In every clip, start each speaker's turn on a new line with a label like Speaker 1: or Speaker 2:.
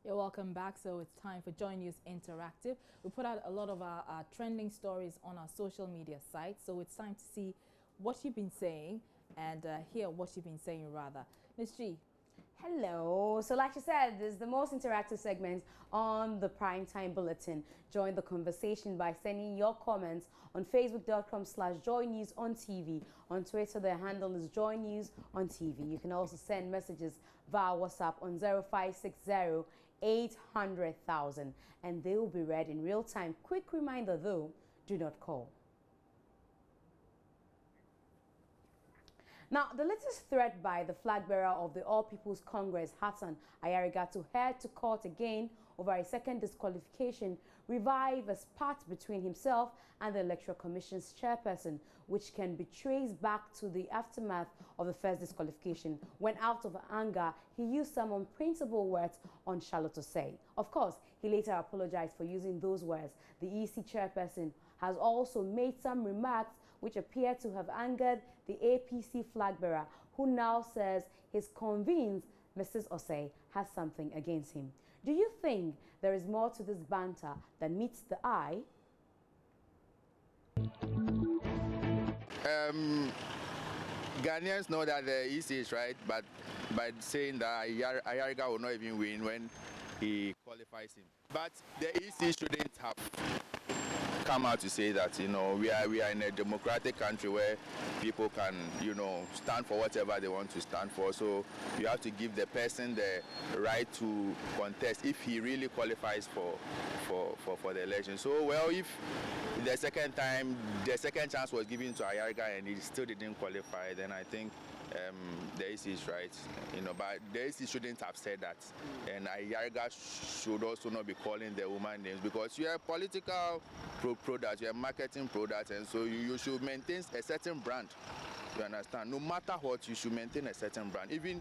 Speaker 1: You're welcome back. So it's time for Joy News Interactive. We put out a lot of our trending stories on our social media sites. So it's time to see what you've been saying and hear what you've been saying rather. Ms. G.
Speaker 2: Hello. So like you said, this is the most interactive segment on the Primetime Bulletin. Join the conversation by sending your comments on facebook.com/joynewsontv. On Twitter, the handle is Joy News on TV. You can also send messages via WhatsApp on 0560 800,000 and they will be read in real time. Quick reminder though, do not call. Now, the latest threat by the flag bearer of the All People's Congress, Hassan Ayariga, to head to court again over a second disqualification revive a spat between himself and the Electoral Commission's chairperson, which can be traced back to the aftermath of the first disqualification, when out of anger, he used some unprintable words on Charlotte Osei. Of course, he later apologized for using those words. The EC chairperson has also made some remarks which appear to have angered the APC flag bearer, who now says he's convinced Mrs. Osei has something against him. Do you think there is more to this banter than meets the eye?
Speaker 3: Ghanaians know that the EC is right, but by saying that Ayariga will not even win when he qualifies him. But the EC shouldn't have come out to say that, we are in a democratic country where people can, stand for whatever they want to stand for. So you have to give the person the right to contest if he really qualifies for the election. So, well, if the second chance was given to Ayariga and he still didn't qualify, then I think the AC is right, but the AC shouldn't have said that. And Ayariga should also not be calling the woman names, because you are a political product, you are a marketing product, and so you should maintain a certain brand. You understand? No matter what, you should maintain a certain brand. Even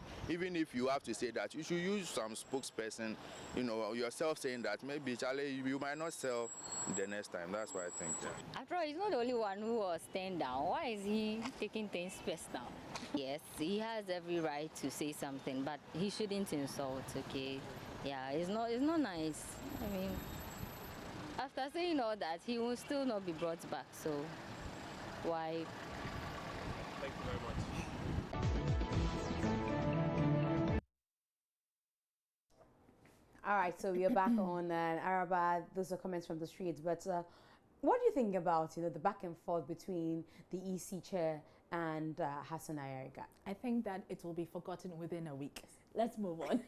Speaker 3: if you have to say that, you should use some spokesperson, yourself saying that maybe, Charlie, you might not sell the next time. That's what I think. Yeah.
Speaker 4: After all, he's not the only one who was stand down. Why is he taking things personal? Yes, he has every right to say something, but he shouldn't insult, okay? Yeah, it's not nice. I mean, after saying all that, he will still not be brought back, so why?
Speaker 5: Thank you very much.
Speaker 2: All right, so we are back on Araba. Those are comments from the streets. But what do you think about the back and forth between the EC chair and Hassan Ayariga?
Speaker 1: I think that it will be forgotten within a week. Let's move on.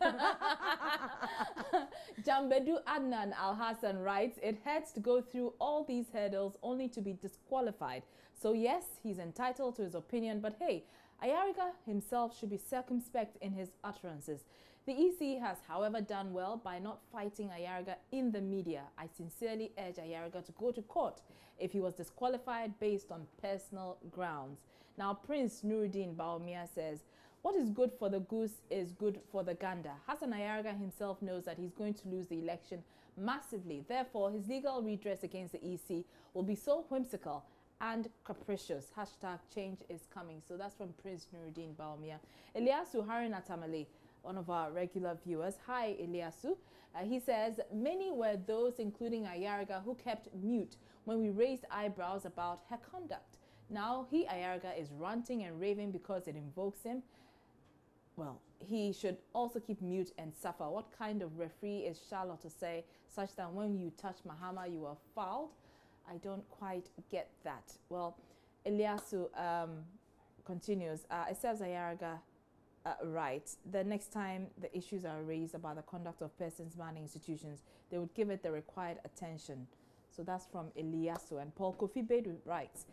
Speaker 1: Jambedu Adnan Al Hassan writes, it hurts to go through all these hurdles only to be disqualified. So yes, he's entitled to his opinion, but hey, Ayariga himself should be circumspect in his utterances. The EC has, however, done well by not fighting Ayariga in the media. I sincerely urge Ayariga to go to court if he was disqualified based on personal grounds. Now, Prince Nuruddin Baumia says, what is good for the goose is good for the gander. Hassan Ayariga himself knows that he's going to lose the election massively. Therefore, his legal redress against the EC will be so whimsical and capricious. Hashtag change is coming. So that's from Prince Nuruddin Baumia. Eliasu Harinatamale, one of our regular viewers. Hi, Eliasu. He says, many were those, including Ayariga, who kept mute when we raised eyebrows about her conduct. Now, Ayariga is ranting and raving because it invokes him. Well, he should also keep mute and suffer. What kind of referee is Charlotte to say such that when you touch Mahama, you are fouled? I don't quite get that. Well, Eliasu continues. It serves Ayariga right. The next time the issues are raised about the conduct of persons manning institutions, they would give it the required attention. So that's from Eliasu. And Paul Kofi Bedu writes,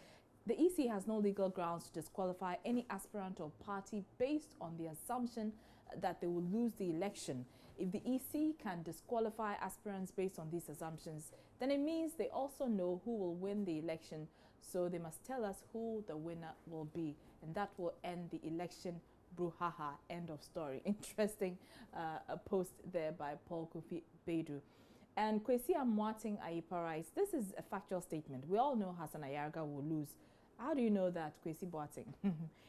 Speaker 1: the EC has no legal grounds to disqualify any aspirant or party based on the assumption that they will lose the election. If the EC can disqualify aspirants based on these assumptions, then it means they also know who will win the election. So they must tell us who the winner will be, and that will end the election brouhaha. End of story. Interesting a post there by Paul Kofi Bedu. And Kwesi Amwating Ayipa writes, this is a factual statement. We all know Hassan Ayariga will lose. How do you know that, Kwesi Boating?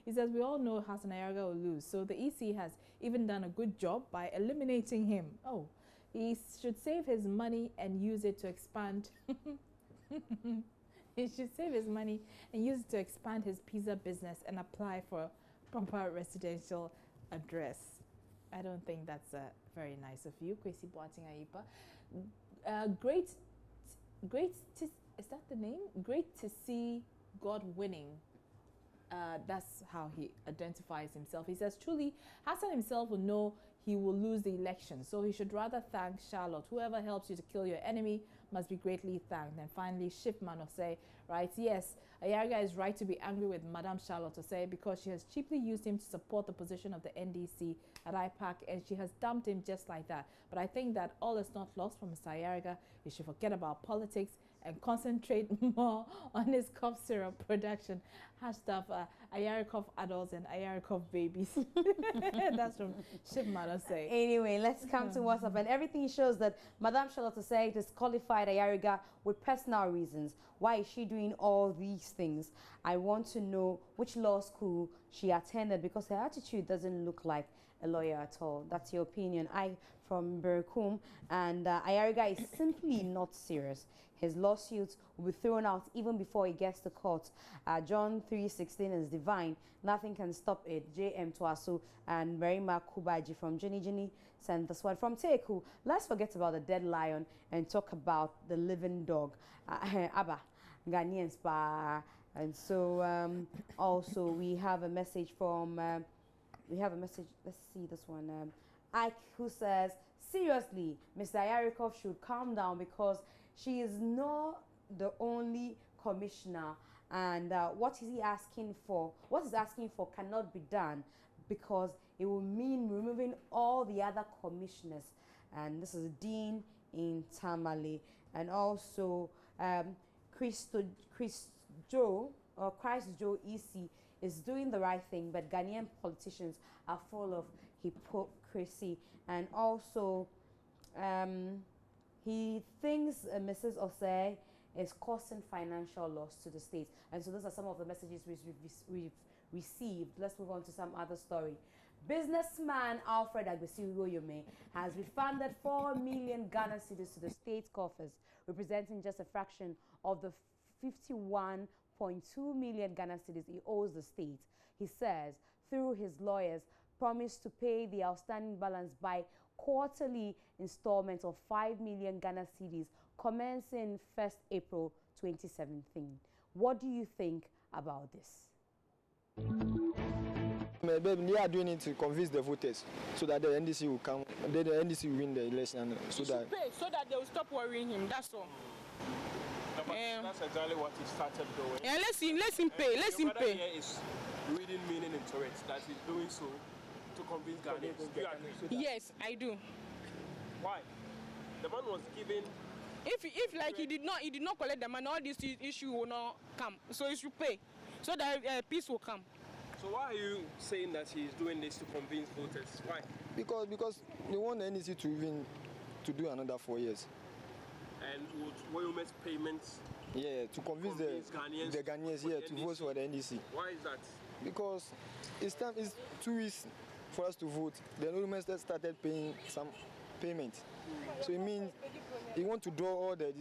Speaker 1: He says, we all know Hassan Ayariga will lose. So the EC has even done a good job by eliminating him. Oh, He should save his money and use it to expand. He should save his money and use it to expand his pizza business and apply for proper residential address. I don't think that's very nice of you, Kwesi Boateng Ayipa. Is that the name? Great to see God winning. That's how he identifies himself. He says, truly, Hassan himself will know he will lose the election, so he should rather thank Charlotte. Whoever helps you to kill your enemy must be greatly thanked. And finally, Shipman Osei writes, yes, Ayariga is right to be angry with Madame Charlotte Osei because she has cheaply used him to support the position of the NDC at IPAC, and she has dumped him just like that. But I think that all is not lost for Mr. Ayariga. He should forget about politics and concentrate more on his cough syrup production. Hashtag Ayarikov adults and Ayarikov babies. That's from Shipman Osei.
Speaker 2: Anyway, let's come to WhatsApp. And everything shows that Madame Charlotte Osei disqualified Ayariga with personal reasons. Why is she doing all these things? I want to know which law school she attended because her attitude doesn't look like a lawyer at all. That's your opinion. From Berkum, and Ayariga is simply not serious. His lawsuits will be thrown out even before he gets to court. John 3:16 is divine. Nothing can stop it. J.M. Twasu and Marima Kubaji from Jenny sent this one. From Teku, let's forget about the dead lion and talk about the living dog. Abba, Ghanaian Spa. And so also we have a message from, let's see this one. Ike, who says, seriously, Mr. Ayarikov should calm down because she is not the only commissioner, and what is he asking for? What he's asking for cannot be done because it will mean removing all the other commissioners. And this is Dean in Tamale. And also Christ Joe EC is doing the right thing, but Ghanaian politicians are full of hypocrisy. And also he thinks Mrs. Osei is causing financial loss to the state. And so those are some of the messages we've received. Let's move on to some other story. Businessman Alfred Agbesi Woyome has refunded 4 million Ghana cedis to the state coffers, representing just a fraction of the 51.2 million Ghana cedis he owes the state. He says, through his lawyers, promised to pay the outstanding balance by quarterly installments of 5 million Ghana cedis commencing 1st April 2017. What do you think about this?
Speaker 6: They are doing it to convince the voters so that the NDC will come, then the NDC will win the election. So that
Speaker 7: they will stop worrying him. That's all.
Speaker 5: No, that's exactly what he started doing.
Speaker 7: Yeah, let him pay. Let him pay.
Speaker 5: Here is reading meaning into it that he's doing so to convince Ghanaians. Do you agree?
Speaker 7: Yes, I do.
Speaker 5: Why? The man was given.
Speaker 7: If like he did not collect the money, all this issue will not come. So he should pay, so that peace will come.
Speaker 5: So why are you saying that he's doing this to convince voters? Why?
Speaker 6: Because they want the NDC to do another 4 years.
Speaker 5: And would Woyome's payments?
Speaker 6: Yeah, to convince the Ghanaians to vote for the NDC.
Speaker 5: Why is that?
Speaker 6: Because it's 2 weeks for us to vote. The Woyome started paying some payment. So it means he want to draw all the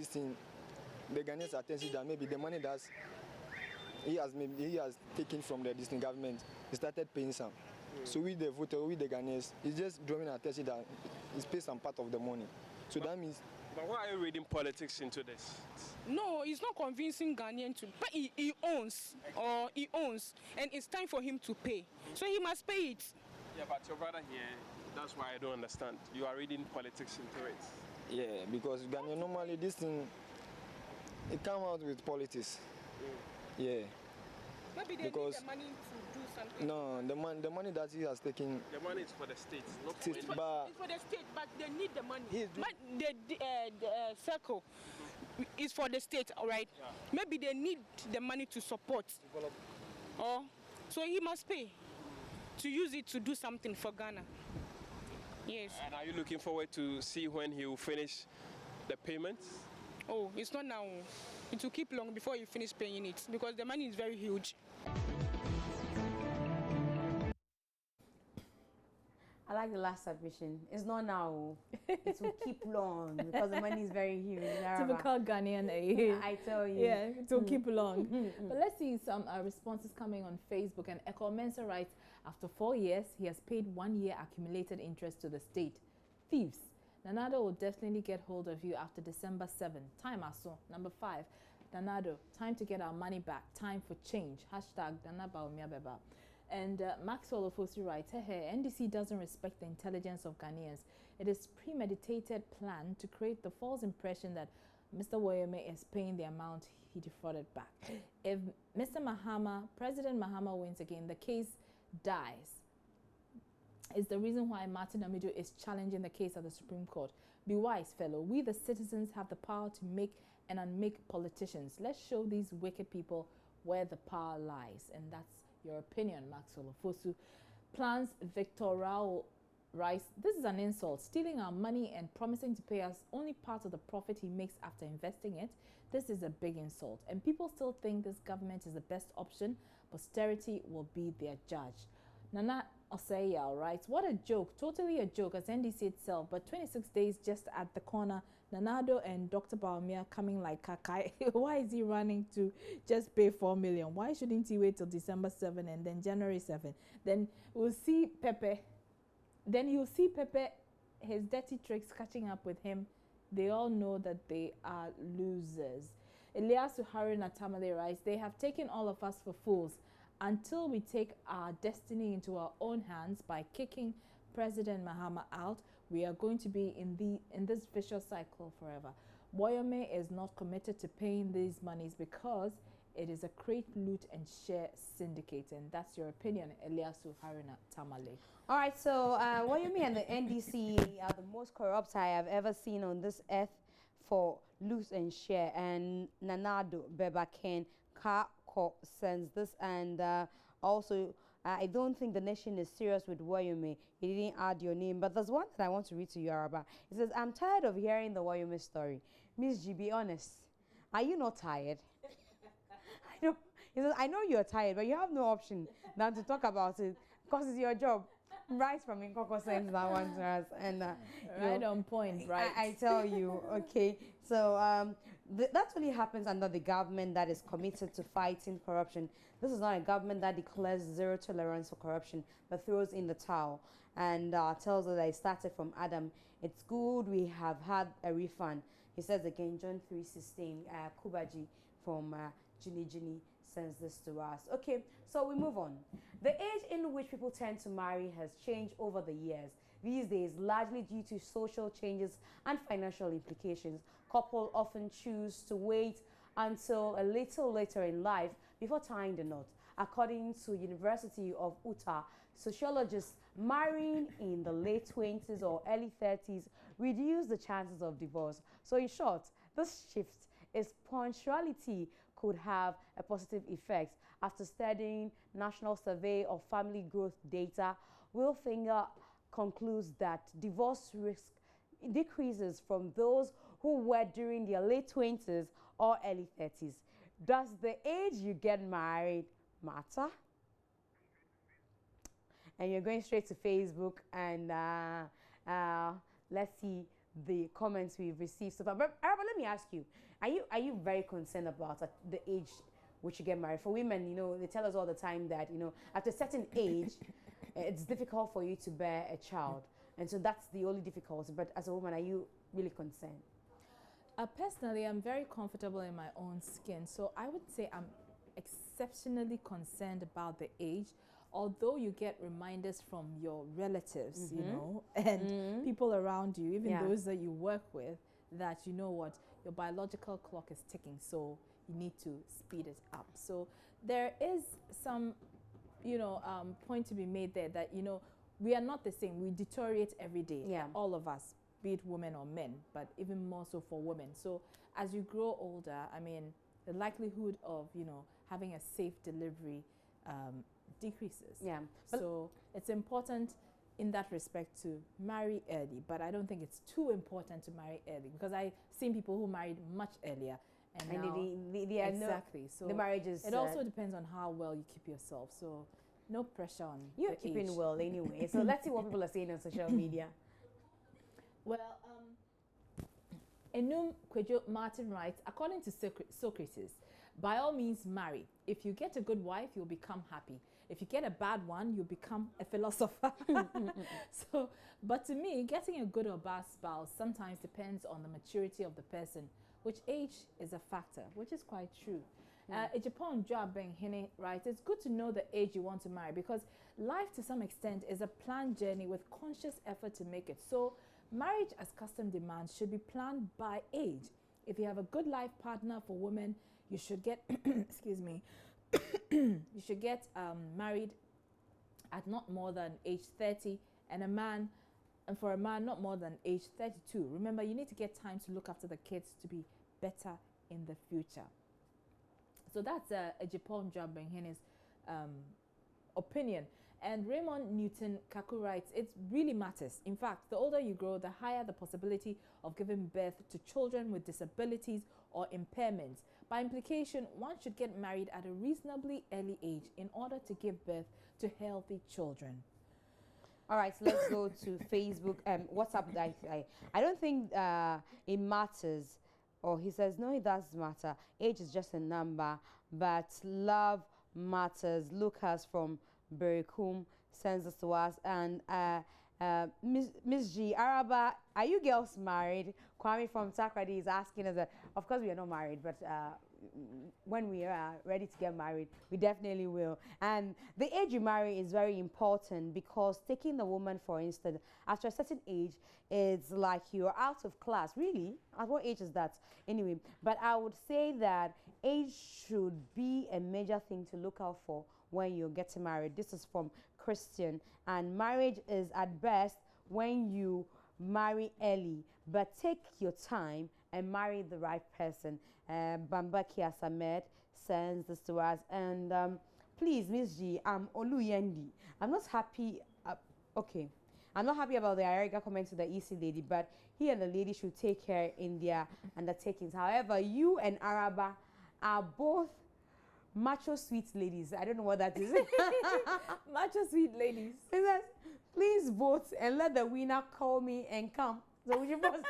Speaker 6: Ghanaians' attention that maybe the money that he has taken from the Disney government, he started paying some. So with the voter, with the Ghanaians, he's just drawing attention that he's paid some part of the money. So that means.
Speaker 5: But why are you reading politics into this?
Speaker 7: No, he's not convincing Ghanaian to, but he owns, and it's time for him to pay. So he must pay it.
Speaker 5: Yeah, but your brother here, that's why I don't understand. You are reading politics into it.
Speaker 6: Yeah, because Ghana normally this thing, it comes out with politics. Yeah.
Speaker 7: Maybe they
Speaker 6: because
Speaker 7: need the money to do something.
Speaker 6: No, the money that he has taken.
Speaker 5: The money is for the state, not for
Speaker 7: it's for the state, but they need the money. But the circle is for the state, all right? Yeah. Maybe they need the money to support. So he must pay to use it to do something for Ghana. Yes.
Speaker 5: And are you looking forward to see when he will finish the payments?
Speaker 7: Oh, it's not now. It will keep long before you finish paying it because the money is very huge.
Speaker 2: I like the last submission. It's not now. It will keep long because the money is very huge.
Speaker 1: Typical Ghanaian, eh?
Speaker 2: I tell you.
Speaker 1: Yeah, it will keep long. But let's see some responses coming on Facebook. And Eko Mensah writes, after 4 years, he has paid 1 year accumulated interest to the state. Thieves. Nanado will definitely get hold of you after December 7. Time aso. Number 5. Nanado, time to get our money back. Time for change. Hashtag Danabaomiabeba. And Maxwell Ofosu writes, hey, NDC doesn't respect the intelligence of Ghanaians. It is premeditated plan to create the false impression that Mr. Woyome is paying the amount he defrauded back. If Mr. Mahama, President Mahama wins again, the case dies. It's the reason why Martin Amido is challenging the case at the Supreme Court. Be wise, fellow. We, the citizens, have the power to make and unmake politicians. Let's show these wicked people where the power lies. And that's your opinion, Maxwell Ofosu. Plans Victor Rao Rice. This is an insult. Stealing our money and promising to pay us only part of the profit he makes after investing it. This is a big insult. And people still think this government is the best option. Posterity will be their judge. Nana Oseyal writes, what a joke. Totally a joke as NDC itself. But 26 days just at the corner. Nanado and Dr. Baumia coming like Kakai. Why is he running to just pay 4 million? Why shouldn't he wait till December 7 and then January 7? Then we'll see Pepe. Then you'll see Pepe, his dirty tricks catching up with him. They all know that they are losers. Eliasu Haruna Tamale writes, they have taken all of us for fools until we take our destiny into our own hands by kicking President Mahama out. We are going to be in this vicious cycle forever. Woyome is not committed to paying these monies because it is a crate, loot, and share syndicate. And that's your opinion, Eliasu Haruna Tamale.
Speaker 2: All right, so Woyome and the NDC are the most corrupt I have ever seen on this earth for loot and share. And Nanado Bebaken Kako sends this, and also I don't think the nation is serious with Woyome. He didn't add your name, but there's one that I want to read to you, Araba. It says, I'm tired of hearing the Woyome story. Miss G, be honest. Are you not tired? I know. He says, I know you're tired, but you have no option than to talk about it because it's your job. Right from Nkoko sends that one to us. And,
Speaker 1: right on point, right?
Speaker 2: I tell you, okay. So that only happens under the government that is committed to fighting corruption. This is not a government that declares zero tolerance for corruption, but throws in the towel and tells us that it started from Adam. It's good we have had a refund. He says again, John 3:16, Kubaji from Jini sends this to us. Okay, so we move on. The age in which people tend to marry has changed over the years. These days, largely due to social changes and financial implications, couples often choose to wait until a little later in life before tying the knot. According to University of Utah, sociologists, marrying in the late 20s or early 30s reduce the chances of divorce. So in short, this shift is punctuality could have a positive effect. After studying National Survey of Family Growth data, Wilfinger concludes that divorce risk decreases from those who were during their late 20s or early 30s. Does the age you get married matter? And you're going straight to Facebook, and let's see the comments we've received so far. But Araba, let me ask you, are you very concerned about the age which you get married? For women, you know, they tell us all the time that, you know, at a certain age, it's difficult for you to bear a child. And so that's the only difficulty. But as a woman, are you really concerned?
Speaker 1: Personally, I'm very comfortable in my own skin. So I would say I'm exceptionally concerned about the age, although you get reminders from your relatives, you know, and people around you, even those that you work with, that you know what, your biological clock is ticking, so you need to speed it up. So there is some, you know, point to be made there that, you know, we are not the same. We deteriorate every day, all of us, be it women or men, but even more so for women. So as you grow older, I mean, the likelihood of, you know, having a safe delivery decreases. So it's important in that respect to marry early, but I don't think it's too important to marry early, because I've seen people who married much earlier and now,
Speaker 2: they are
Speaker 1: exactly. So
Speaker 2: the marriages.
Speaker 1: It also depends on how well you keep yourself. So No pressure on
Speaker 2: You're
Speaker 1: the
Speaker 2: keeping
Speaker 1: age.
Speaker 2: well anyway. So let's see what people are saying on social media.
Speaker 1: Well, Enum Kwejo Martin writes, according to Socrates, by all means marry. If you get a good wife, you'll become happy. If you get a bad one, you'll become a philosopher. But to me, getting a good or bad spouse sometimes depends on the maturity of the person, which age is a factor, which is quite true. Ejapon Joabeng Hine writes, it's good to know the age you want to marry because life to some extent is a planned journey with conscious effort to make it. So marriage as custom demands should be planned by age. If you have a good life partner for women, you should get, excuse me, you should get married at not more than age 30 and for a man not more than age 32. Remember, you need to get time to look after the kids to be better in the future. So that's Ejapon Joabenghine's opinion. And Raymond Newton Kaku writes, it really matters. In fact, the older you grow, the higher the possibility of giving birth to children with disabilities or impairments. By implication, one should get married at a reasonably early age in order to give birth to healthy children.
Speaker 2: All right, so let's go to Facebook. WhatsApp. I don't think it matters. Or he says, no, it does matter. Age is just a number, but love matters. Lucas from Berikum sends this to us. And Miss G, Araba, are you girls married? Kwame from Takrady is asking us. Of course, we are not married, but when we are ready to get married, we definitely will. And the age you marry is very important because taking the woman, for instance, after a certain age, it's like you're out of class. Really? At what age is that? Anyway, but I would say that age should be a major thing to look out for when you're getting married. This is from Christian. And marriage is at best when you marry early, but take your time and marry the right person. Bambaki Asamed sends this to us. And please, Miss G, I'm Oluyendi. I'm not happy. Okay. I'm not happy about the Ayariga comment to the EC lady, but he and the lady should take care in their undertakings. However, you and Araba are both macho sweet ladies. I don't know what that is.
Speaker 1: Macho sweet ladies.
Speaker 2: Please vote and let the winner call me and come. So we should vote.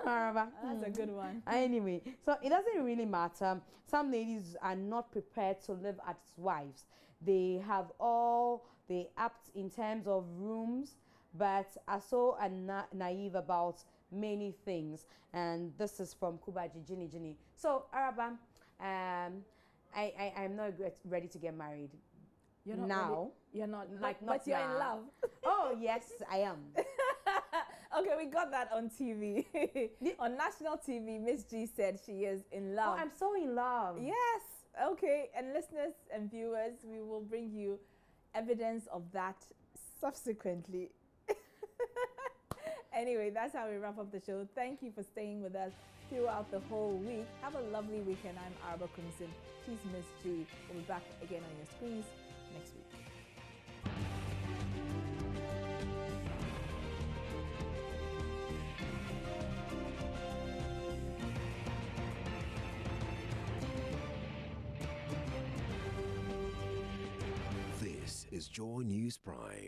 Speaker 1: That's a good one.
Speaker 2: Anyway, so it doesn't really matter. Some ladies are not prepared to live as wives. They have all the apps in terms of rooms, but are so naive about many things. And this is from Kubaji Jini. So Araba, I'm not ready to get married.
Speaker 1: You're not
Speaker 2: now.
Speaker 1: Ready. You're not
Speaker 2: like
Speaker 1: but you're
Speaker 2: now.
Speaker 1: in love.
Speaker 2: Oh yes, I am.
Speaker 1: Okay, we got that on TV. On national TV, Miss G said she is in love.
Speaker 2: Oh, I'm so in love.
Speaker 1: Yes. Okay, and listeners and viewers, we will bring you evidence of that subsequently. Anyway, that's how we wrap up the show. Thank you for staying with us throughout the whole week. Have a lovely weekend. I'm Araba Crimson. She's Miss G. We'll be back again on your screens next week.
Speaker 8: This is Joy News Prime.